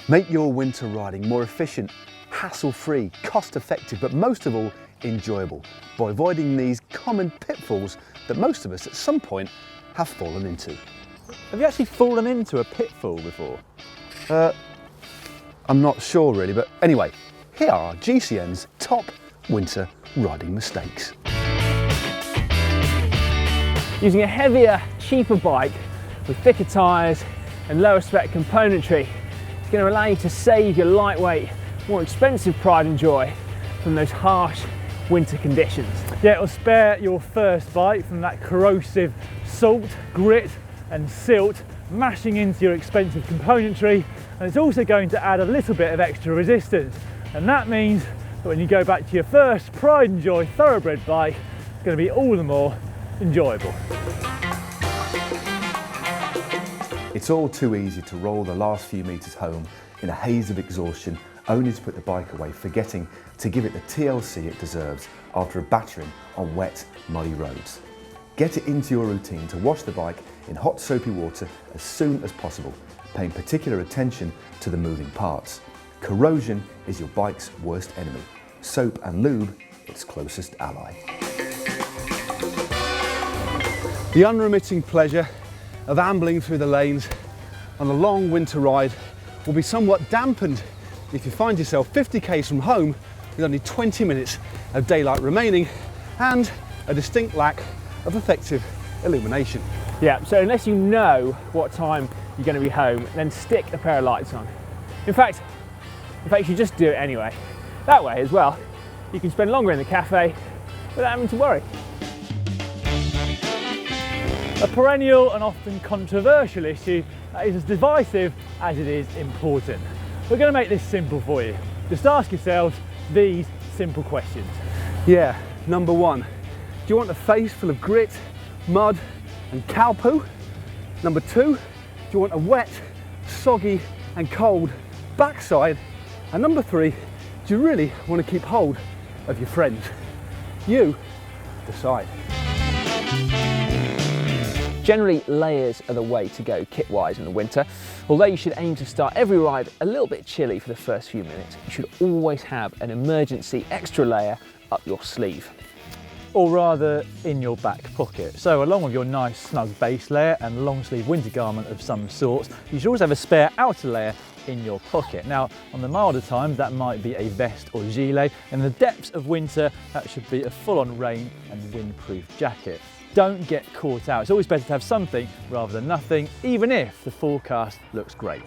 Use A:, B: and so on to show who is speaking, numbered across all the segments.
A: Make your winter riding more efficient, hassle-free, cost-effective, but most of all, enjoyable by avoiding these common pitfalls that most of us at some point have fallen into.
B: Have you actually fallen into a pitfall before?
A: I'm not sure really, but anyway, here are GCN's top winter riding mistakes.
C: Using a heavier, cheaper bike with thicker tyres and lower spec componentry is going to allow you to save your lightweight, more expensive pride and joy from those harsh winter conditions.
B: Yeah, it'll spare your first bike from that corrosive salt, grit and silt mashing into your expensive componentry, and it's also going to add a little bit of extra resistance, and that means that when you go back to your first pride and joy thoroughbred bike, it's going to be all the more enjoyable.
A: It's all too easy to roll the last few metres home in a haze of exhaustion, only to put the bike away, forgetting to give it the TLC it deserves after a battering on wet, muddy roads. Get it into your routine to wash the bike in hot soapy water as soon as possible, paying particular attention to the moving parts. Corrosion is your bike's worst enemy. Soap and lube, its closest ally. The unremitting pleasure of ambling through the lanes on a long winter ride will be somewhat dampened if you find yourself 50 k's from home with only 20 minutes of daylight remaining and a distinct lack of effective illumination.
C: Yeah, so unless you know what time you're going to be home, then stick a pair of lights on. In fact, you just do it anyway. That way as well, you can spend longer in the cafe without having to worry.
B: A perennial and often controversial issue that is as divisive as it is important. We're going to make this simple for you. Just ask yourselves these simple questions.
A: Yeah, number one, do you want a face full of grit, mud and cow poo? Number two, do you want a wet, soggy and cold backside? And number three, do you really want to keep hold of your friends? You decide.
C: Generally, layers are the way to go kit-wise in the winter. Although you should aim to start every ride a little bit chilly for the first few minutes, you should always have an emergency extra layer up your sleeve.
B: Or rather, in your back pocket. So along with your nice snug base layer and long sleeve winter garment of some sorts, you should always have a spare outer layer in your pocket. Now, on the milder times, that might be a vest or gilet. In the depths of winter, that should be a full-on rain and windproof jacket. Don't get caught out. It's always better to have something rather than nothing, even if the forecast looks great.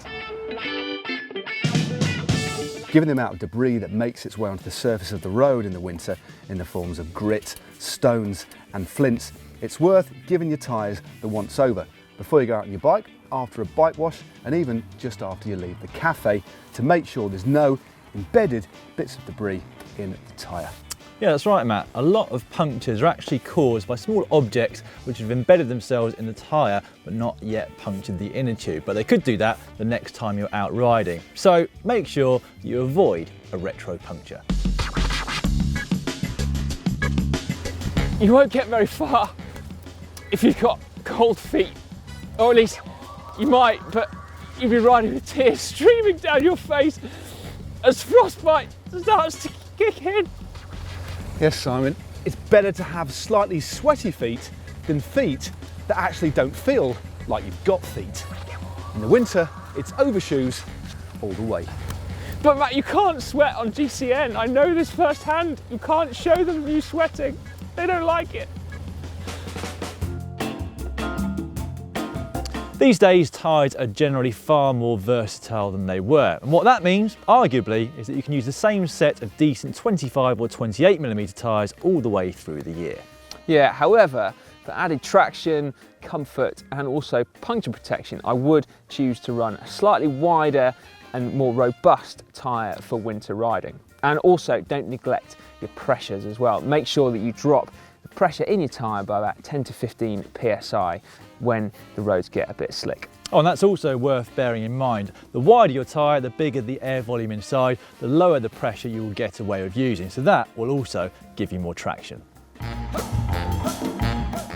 A: Given the amount of debris that makes its way onto the surface of the road in the winter in the forms of grit, stones and flints, it's worth giving your tyres the once over before you go out on your bike, after a bike wash and even just after you leave the cafe to make sure there's no embedded bits of debris in the tyre.
B: Yeah, that's right, Matt. A lot of punctures are actually caused by small objects which have embedded themselves in the tyre but not yet punctured the inner tube. But they could do that the next time you're out riding. So make sure you avoid a retro puncture.
C: You won't get very far if you've got cold feet. Or at least you might, but you'll be riding with tears streaming down your face as frostbite starts to kick in.
A: Yes, Simon, it's better to have slightly sweaty feet than feet that actually don't feel like you've got feet. In the winter, it's overshoes all the way.
C: But Matt, you can't sweat on GCN. I know this firsthand. You can't show them you sweating. They don't like it.
B: These days, tyres are generally far more versatile than they were. And what that means, arguably, is that you can use the same set of decent 25 or 28mm tyres all the way through the year.
C: Yeah, however, for added traction, comfort, and also puncture protection, I would choose to run a slightly wider and more robust tyre for winter riding. And also, don't neglect your pressures as well. Make sure that you drop the pressure in your tyre by about 10 to 15 psi when the roads get a bit slick.
B: Oh, and that's also worth bearing in mind. The wider your tyre, the bigger the air volume inside, the lower the pressure you will get away with using. So that will also give you more traction.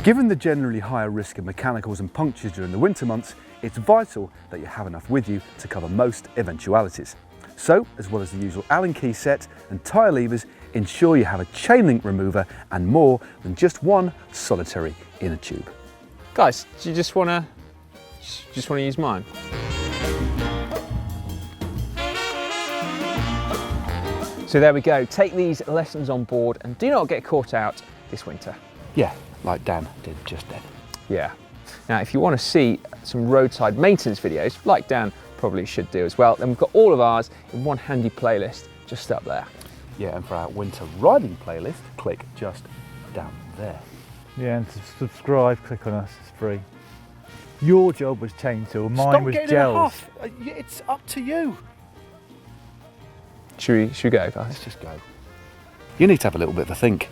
A: Given the generally higher risk of mechanicals and punctures during the winter months, it's vital that you have enough with you to cover most eventualities. So, as well as the usual Allen key set and tyre levers, ensure you have a chain link remover and more than just one solitary inner tube.
C: Guys, do you just want to use mine? So there we go. Take these lessons on board and do not get caught out this winter.
A: Yeah, like Dan did just then.
C: Yeah. Now, if you want to see some roadside maintenance videos, like Dan probably should do as well, then we've got all of ours in one handy playlist just up there.
A: Yeah, and for our winter riding playlist, click just down there.
B: Yeah, and to subscribe, click on us, it's free. Your job was chain tool, mine was gels.
A: It's up to you.
C: Should we go, guys?
A: Let's just go. You need to have a little bit of a think.